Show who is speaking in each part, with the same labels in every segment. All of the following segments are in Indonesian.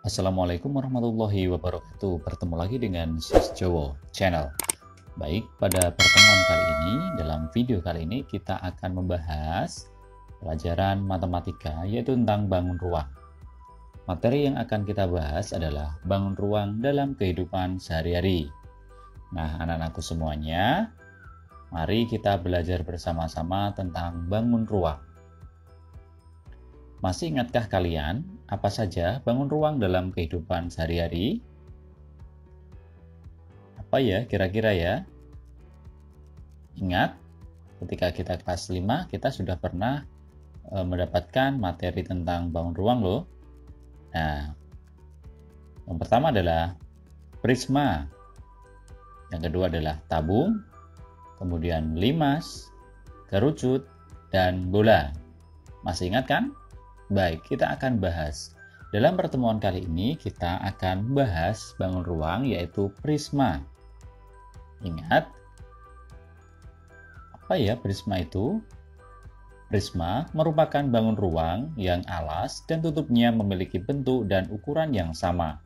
Speaker 1: Assalamualaikum warahmatullahi wabarakatuh. Bertemu lagi dengan Sis Jowo Channel. Baik, pada pertemuan kali ini, dalam video kali ini kita akan membahas pelajaran matematika, yaitu tentang bangun ruang. Materi yang akan kita bahas adalah bangun ruang dalam kehidupan sehari-hari. Nah, anak-anakku semuanya, mari kita belajar bersama-sama tentang bangun ruang. Masih ingatkah kalian apa saja bangun ruang dalam kehidupan sehari-hari? Apa ya kira-kira ya? Ingat, ketika kita kelas 5 kita sudah pernah mendapatkan materi tentang bangun ruang loh. Nah, yang pertama adalah prisma. Yang kedua adalah tabung, kemudian limas, kerucut, dan bola. Masih ingat kan? Baik, kita akan bahas. Dalam pertemuan kali ini kita akan bahas bangun ruang yaitu prisma. Ingat, apa ya prisma itu? Prisma merupakan bangun ruang yang alas dan tutupnya memiliki bentuk dan ukuran yang sama.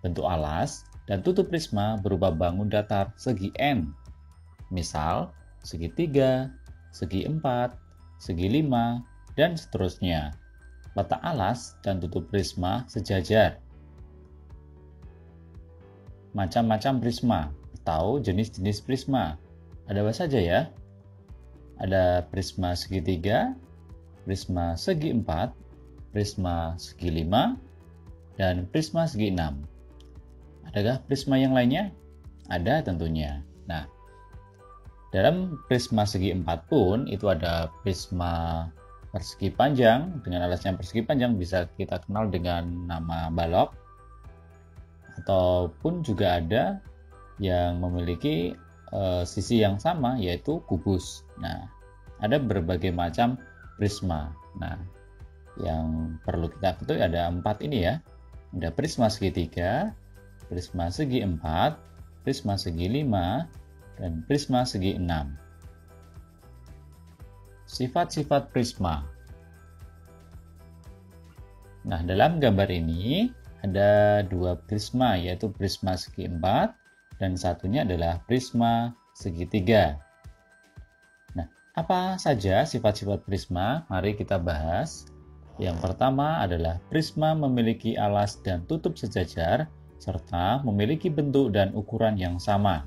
Speaker 1: Bentuk alas dan tutup prisma berupa bangun datar segi N. Misal, segi 3, segi 4, segi 5, dan seterusnya. Letak alas dan tutup prisma sejajar. Macam-macam prisma atau jenis-jenis prisma. Ada apa saja ya? Ada prisma segitiga, prisma segi 4, prisma segi 5, dan prisma segi 6. Adakah prisma yang lainnya? Ada tentunya. Nah, dalam prisma segi 4 pun itu ada prisma persegi panjang. Dengan alas yang persegi panjang bisa kita kenal dengan nama balok, ataupun juga ada yang memiliki sisi yang sama yaitu kubus. Nah, ada berbagai macam prisma. Nah, yang perlu kita ketahui ada 4 ini ya. Ada prisma segitiga, prisma segi 4, prisma segi 5, dan prisma segi 6. Sifat-sifat prisma. Nah, dalam gambar ini ada 2 prisma, yaitu prisma segi 4 dan satunya adalah prisma segitiga. Nah, apa saja sifat-sifat prisma? Mari kita bahas. Yang pertama adalah prisma memiliki alas dan tutup sejajar serta memiliki bentuk dan ukuran yang sama.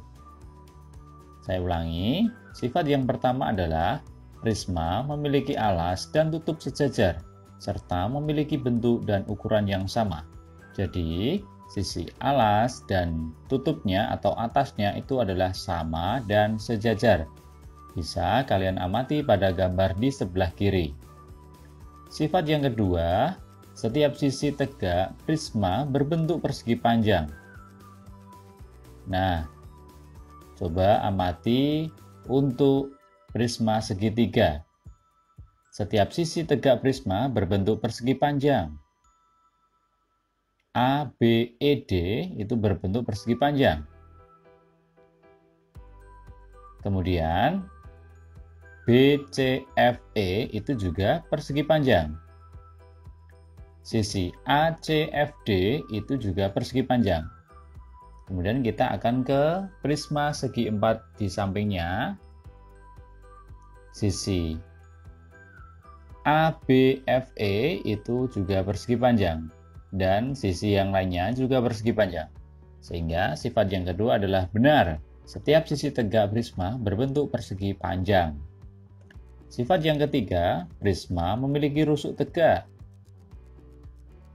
Speaker 1: Saya ulangi, sifat yang pertama adalah prisma memiliki alas dan tutup sejajar, serta memiliki bentuk dan ukuran yang sama. Jadi, sisi alas dan tutupnya atau atasnya itu adalah sama dan sejajar. Bisa kalian amati pada gambar di sebelah kiri. Sifat yang kedua, setiap sisi tegak prisma berbentuk persegi panjang. Nah, coba amati untuk prisma segitiga. Setiap sisi tegak prisma berbentuk persegi panjang. ABED itu berbentuk persegi panjang. Kemudian BCFE itu juga persegi panjang. Sisi ACFD itu juga persegi panjang. Kemudian kita akan ke prisma segi 4 di sampingnya. Sisi ABFE itu juga persegi panjang dan sisi yang lainnya juga persegi panjang. Sehingga sifat yang kedua adalah benar. Setiap sisi tegak prisma berbentuk persegi panjang. Sifat yang ketiga, prisma memiliki rusuk tegak.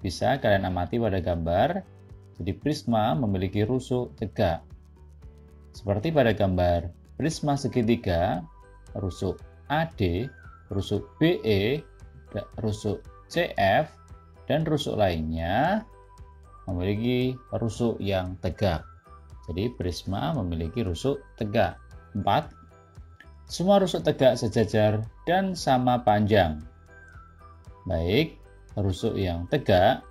Speaker 1: Bisa kalian amati pada gambar. Jadi prisma memiliki rusuk tegak. Seperti pada gambar prisma segitiga, rusuk AD, rusuk BE, rusuk CF, dan rusuk lainnya memiliki rusuk yang tegak. Jadi prisma memiliki rusuk tegak. 4. Semua rusuk tegak sejajar dan sama panjang. Baik, rusuk yang tegak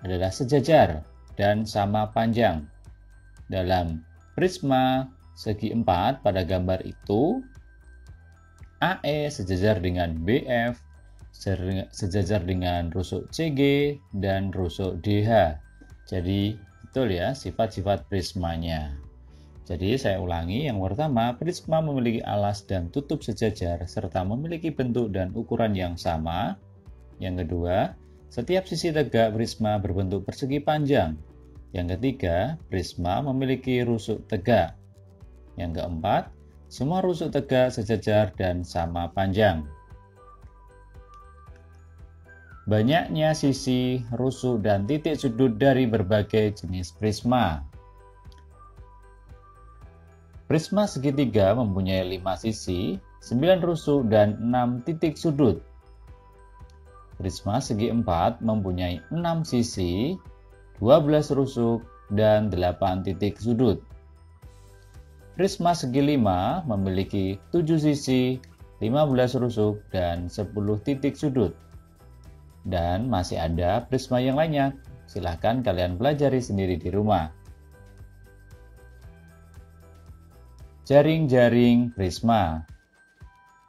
Speaker 1: adalah sejajar dan sama panjang. Dalam prisma segi 4 pada gambar itu, AE sejajar dengan BF, sejajar dengan rusuk CG dan rusuk DH. Jadi betul ya sifat-sifat prismanya. Jadi saya ulangi, yang pertama, prisma memiliki alas dan tutup sejajar serta memiliki bentuk dan ukuran yang sama. Yang kedua, setiap sisi tegak prisma berbentuk persegi panjang. Yang ketiga, prisma memiliki rusuk tegak. Yang keempat, semua rusuk tegak sejajar dan sama panjang. Banyaknya sisi, rusuk, dan titik sudut dari berbagai jenis prisma. Prisma segitiga mempunyai 5 sisi, 9 rusuk, dan 6 titik sudut. Prisma segi empat mempunyai 6 sisi, 12 rusuk, dan 8 titik sudut. Prisma segi 5 memiliki 7 sisi, 15 rusuk, dan 10 titik sudut. Dan masih ada prisma yang lainnya. Silahkan kalian pelajari sendiri di rumah. Jaring-jaring prisma.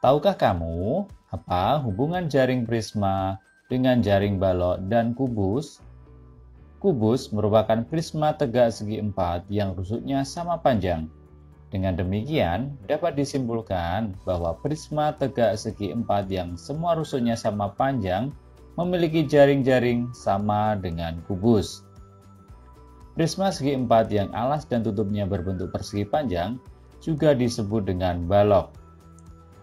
Speaker 1: Tahukah kamu apa hubungan jaring prisma dengan jaring balok dan kubus? Kubus merupakan prisma tegak segi empat yang rusuknya sama panjang. Dengan demikian, dapat disimpulkan bahwa prisma tegak segi empat yang semua rusuknya sama panjang memiliki jaring-jaring sama dengan kubus. Prisma segi empat yang alas dan tutupnya berbentuk persegi panjang juga disebut dengan balok.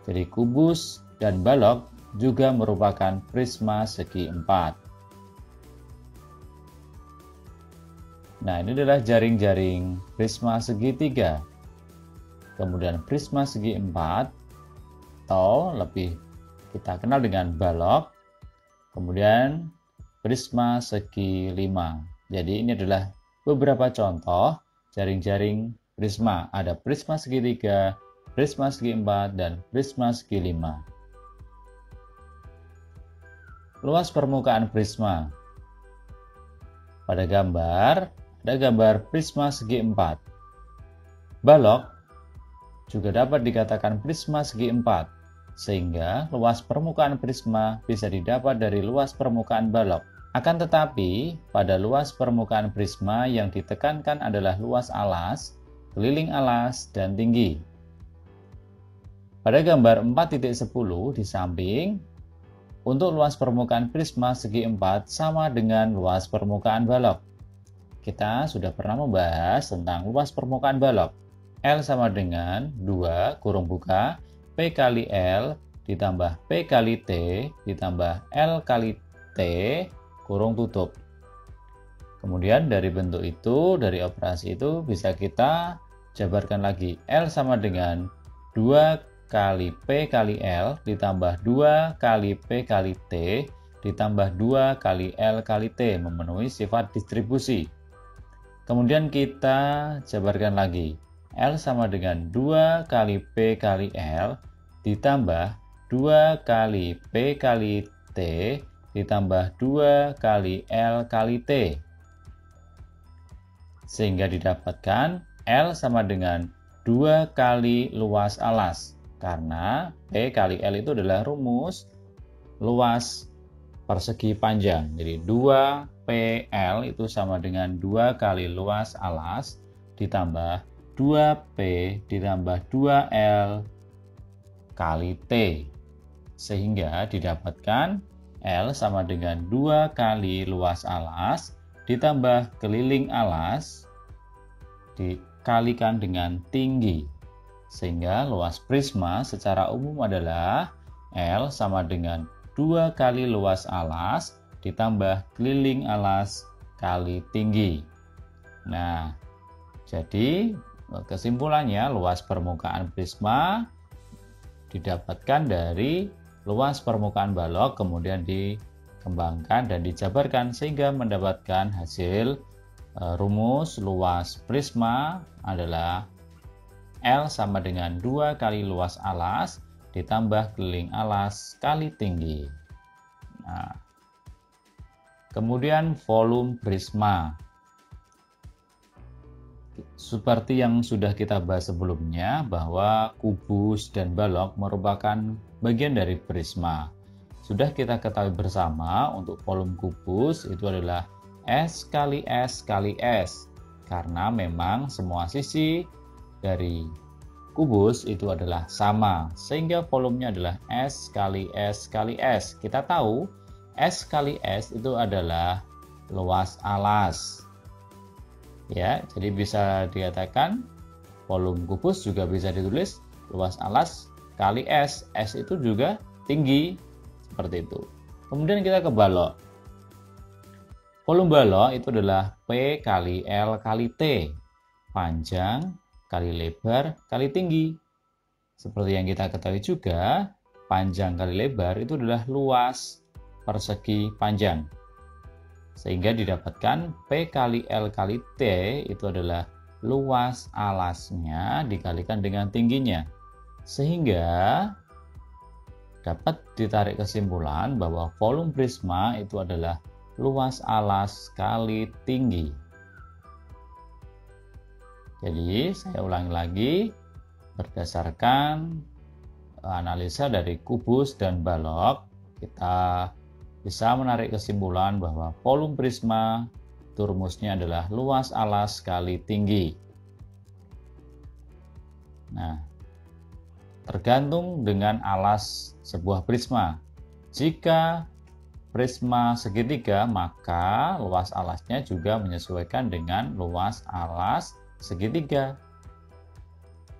Speaker 1: Jadi kubus dan balok juga merupakan prisma segi empat. Nah, ini adalah jaring-jaring prisma segitiga. Kemudian prisma segi empat atau lebih kita kenal dengan balok. Kemudian prisma segi 5. Jadi ini adalah beberapa contoh jaring-jaring prisma. Ada prisma segitiga, prisma segi 4, dan prisma segi 5. Luas permukaan prisma. Pada gambar, ada gambar prisma segi 4. Balok juga dapat dikatakan prisma segi 4. Sehingga luas permukaan prisma bisa didapat dari luas permukaan balok. Akan tetapi, pada luas permukaan prisma yang ditekankan adalah luas alas, keliling alas, dan tinggi. Pada gambar 4.10 di samping, untuk luas permukaan prisma segi 4 sama dengan luas permukaan balok. Kita sudah pernah membahas tentang luas permukaan balok. L sama dengan 2 kurung buka P kali L ditambah P kali T ditambah L kali T kurung tutup. Kemudian dari bentuk itu, dari operasi itu bisa kita jabarkan lagi. L sama dengan 2 kali P kali L ditambah 2 kali P kali T ditambah 2 kali L kali T, memenuhi sifat distribusi. Kemudian kita jabarkan lagi. L sama dengan 2 kali P kali L ditambah 2 kali P kali T ditambah 2 kali L kali T. Sehingga didapatkan L sama dengan 2 kali luas alas. Karena P kali L itu adalah rumus luas persegi panjang. Jadi 2PL itu sama dengan 2 kali luas alas ditambah 2P ditambah 2L kali T. Sehingga didapatkan L sama dengan 2 kali luas alas ditambah keliling alas dikalikan dengan tinggi. Sehingga luas prisma secara umum adalah L sama dengan 2 kali luas alas ditambah keliling alas kali tinggi. Nah, jadi kesimpulannya luas permukaan prisma didapatkan dari luas permukaan balok, kemudian dikembangkan dan dijabarkan sehingga mendapatkan hasil rumus luas prisma adalah L sama dengan 2 kali luas alas ditambah keliling alas kali tinggi. Nah, kemudian volume prisma. Seperti yang sudah kita bahas sebelumnya, bahwa kubus dan balok merupakan bagian dari prisma. Sudah kita ketahui bersama untuk volume kubus itu adalah S kali S kali S. Karena memang semua sisi dari kubus itu adalah sama, sehingga volumenya adalah S kali S kali S. Kita tahu S kali S itu adalah luas alas. Ya, jadi bisa dikatakan volume kubus juga bisa ditulis luas alas kali S. S itu juga tinggi, seperti itu. Kemudian kita ke balok. Volume balok itu adalah P kali L kali T. Panjang kali lebar kali tinggi. Seperti yang kita ketahui juga, panjang kali lebar itu adalah luas persegi panjang. Sehingga didapatkan P kali L kali T itu adalah luas alasnya dikalikan dengan tingginya. Sehingga dapat ditarik kesimpulan bahwa volume prisma itu adalah luas alas kali tinggi. Jadi saya ulangi lagi, berdasarkan analisa dari kubus dan balok, kita bisa menarik kesimpulan bahwa volume prisma itu rumusnya adalah luas alas kali tinggi. Nah, tergantung dengan alas sebuah prisma. Jika prisma segitiga, maka luas alasnya juga menyesuaikan dengan luas alas segitiga.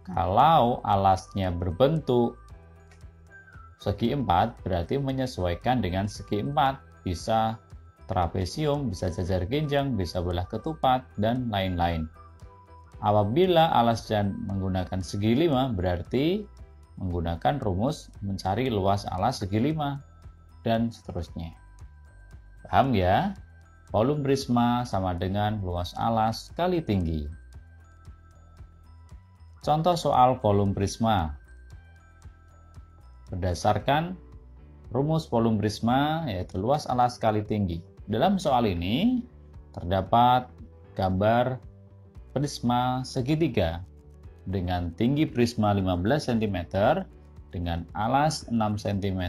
Speaker 1: Kalau alasnya berbentuk segi 4, berarti menyesuaikan dengan segi 4. Bisa trapesium, bisa jajar ginjang, bisa belah ketupat, dan lain-lain. Apabila alasnya menggunakan segi 5, berarti menggunakan rumus mencari luas alas segi 5, dan seterusnya. Paham ya? Volume prisma sama dengan luas alas kali tinggi. Contoh soal volume prisma. Berdasarkan rumus volume prisma, yaitu luas alas kali tinggi. Dalam soal ini terdapat gambar prisma segitiga dengan tinggi prisma 15 cm, dengan alas 6 cm,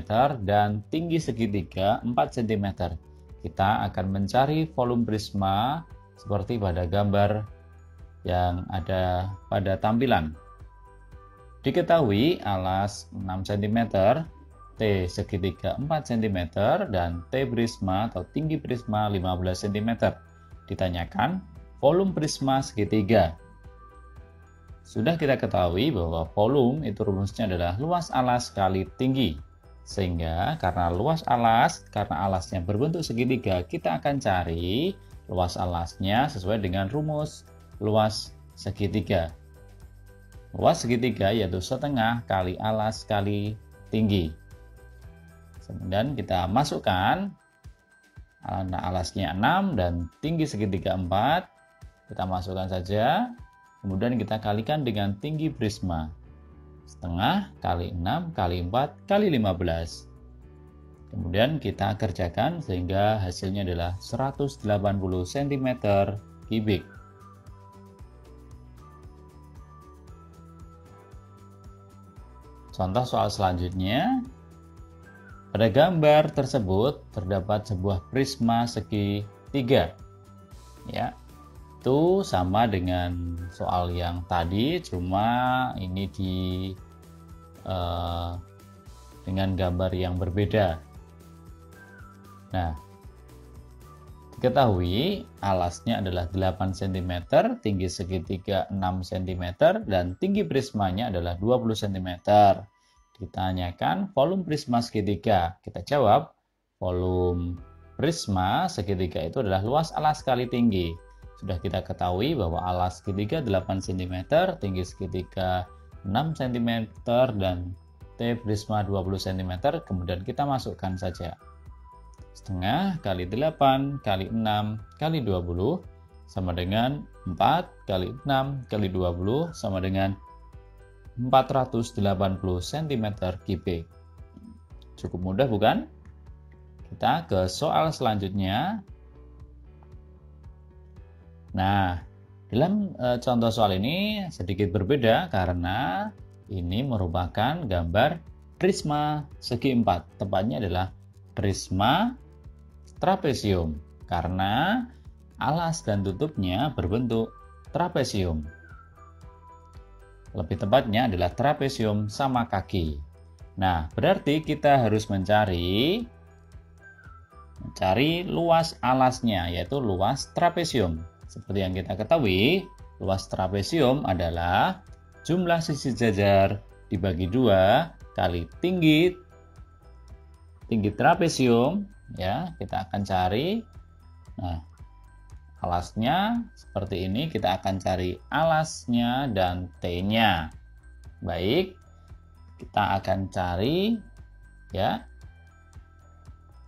Speaker 1: dan tinggi segitiga 4 cm. Kita akan mencari volume prisma seperti pada gambar yang ada pada tampilan. Diketahui alas 6 cm, T segitiga 4 cm, dan T prisma atau tinggi prisma 15 cm. Ditanyakan volume prisma segitiga. Sudah kita ketahui bahwa volume itu rumusnya adalah luas alas kali tinggi. Sehingga karena alasnya berbentuk segitiga, kita akan cari luas alasnya sesuai dengan rumus luas segitiga. Luas segitiga yaitu setengah kali alas kali tinggi. Kemudian kita masukkan alasnya 6 dan tinggi segitiga 4. Kita masukkan saja. Kemudian kita kalikan dengan tinggi prisma. Setengah kali 6 kali 4 kali 15. Kemudian kita kerjakan sehingga hasilnya adalah 180 cm kubik. Contoh soal selanjutnya. Pada gambar tersebut terdapat sebuah prisma segi 3. Ya, itu sama dengan soal yang tadi, cuma ini dengan gambar yang berbeda. Nah, diketahui alasnya adalah 8 cm, tinggi segitiga 6 cm, dan tinggi prismanya adalah 20 cm. Ditanyakan volume prisma segitiga. Kita jawab, volume prisma segitiga itu adalah luas alas kali tinggi. Sudah kita ketahui bahwa alas segitiga 8 cm, tinggi segitiga 6 cm, dan T prisma 20 cm. Kemudian kita masukkan saja. Setengah kali 8 kali 6 kali 20 sama dengan 4 kali 6 kali 20 sama dengan 480 cm kubik. Cukup mudah bukan? Kita ke soal selanjutnya. Nah, dalam contoh soal ini sedikit berbeda karena ini merupakan gambar prisma segi 4. Tepatnya adalah prisma trapesium. Karena alas dan tutupnya berbentuk trapesium. Lebih tepatnya adalah trapesium sama kaki. Nah, berarti kita harus mencari luas alasnya, yaitu luas trapesium. Seperti yang kita ketahui, luas trapesium adalah jumlah sisi jajar dibagi 2 kali tinggi trapesium, ya. Kita akan cari, nah, alasnya seperti ini, kita akan cari alasnya dan T-nya. Baik, kita akan cari, ya,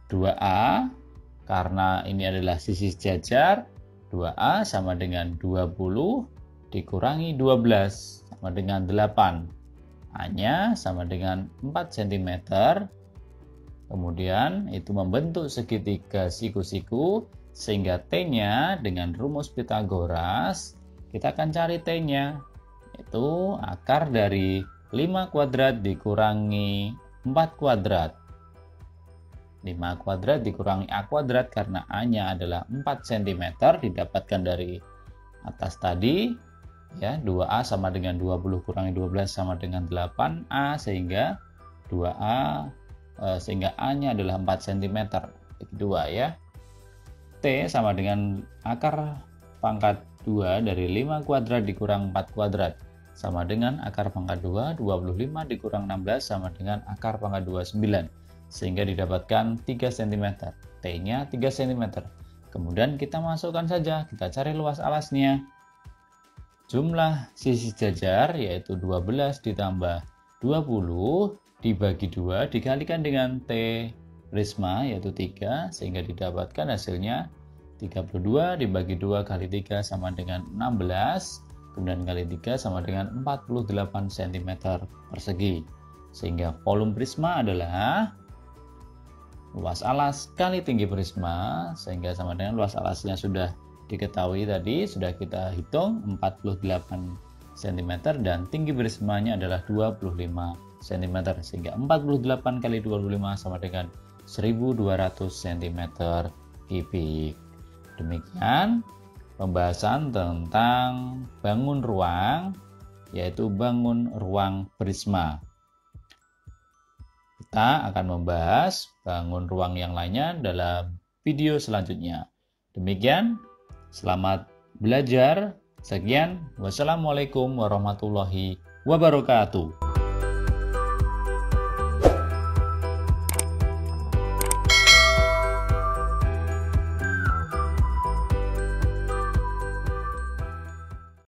Speaker 1: 2A, karena ini adalah sisi jajar, 2A sama dengan 20 dikurangi 12 sama dengan 8. A-nya sama dengan 4 cm. Kemudian itu membentuk segitiga siku-siku, sehingga T-nya dengan rumus Pythagoras, kita akan cari T-nya, yaitu akar dari 5 kuadrat dikurangi 4 kuadrat. 5 kuadrat dikurangi A kuadrat karena A-nya adalah 4 cm, didapatkan dari atas tadi, ya. 2A sama dengan 20 kurangi 12 sama dengan 8A, sehingga 2A sehingga A-nya adalah 4 cm. Kedua, ya. T sama dengan akar pangkat 2 dari 5 kuadrat dikurang 4 kuadrat sama dengan akar pangkat 2, 25 dikurang 16 sama dengan akar pangkat 2, 9. Sehingga didapatkan 3 cm. T-nya 3 cm. Kemudian kita masukkan saja, kita cari luas alasnya. Jumlah sisi jajar yaitu 12 ditambah 20 dibagi 2 dikalikan dengan T prisma yaitu 3, sehingga didapatkan hasilnya 32 dibagi 2 kali 3 sama dengan 16, kemudian kali 3 sama dengan 48 cm persegi. Sehingga volume prisma adalah luas alas kali tinggi prisma, sehingga sama dengan luas alasnya sudah diketahui tadi, sudah kita hitung 48 cm, dan tinggi prismanya adalah 25 cm, sehingga 48 kali 25 sama dengan 1200 cm kubik. Demikian pembahasan tentang bangun ruang, yaitu bangun ruang prisma. Kita akan membahas bangun ruang yang lainnya dalam video selanjutnya. Demikian, selamat belajar. Sekian, wassalamualaikum warahmatullahi wabarakatuh.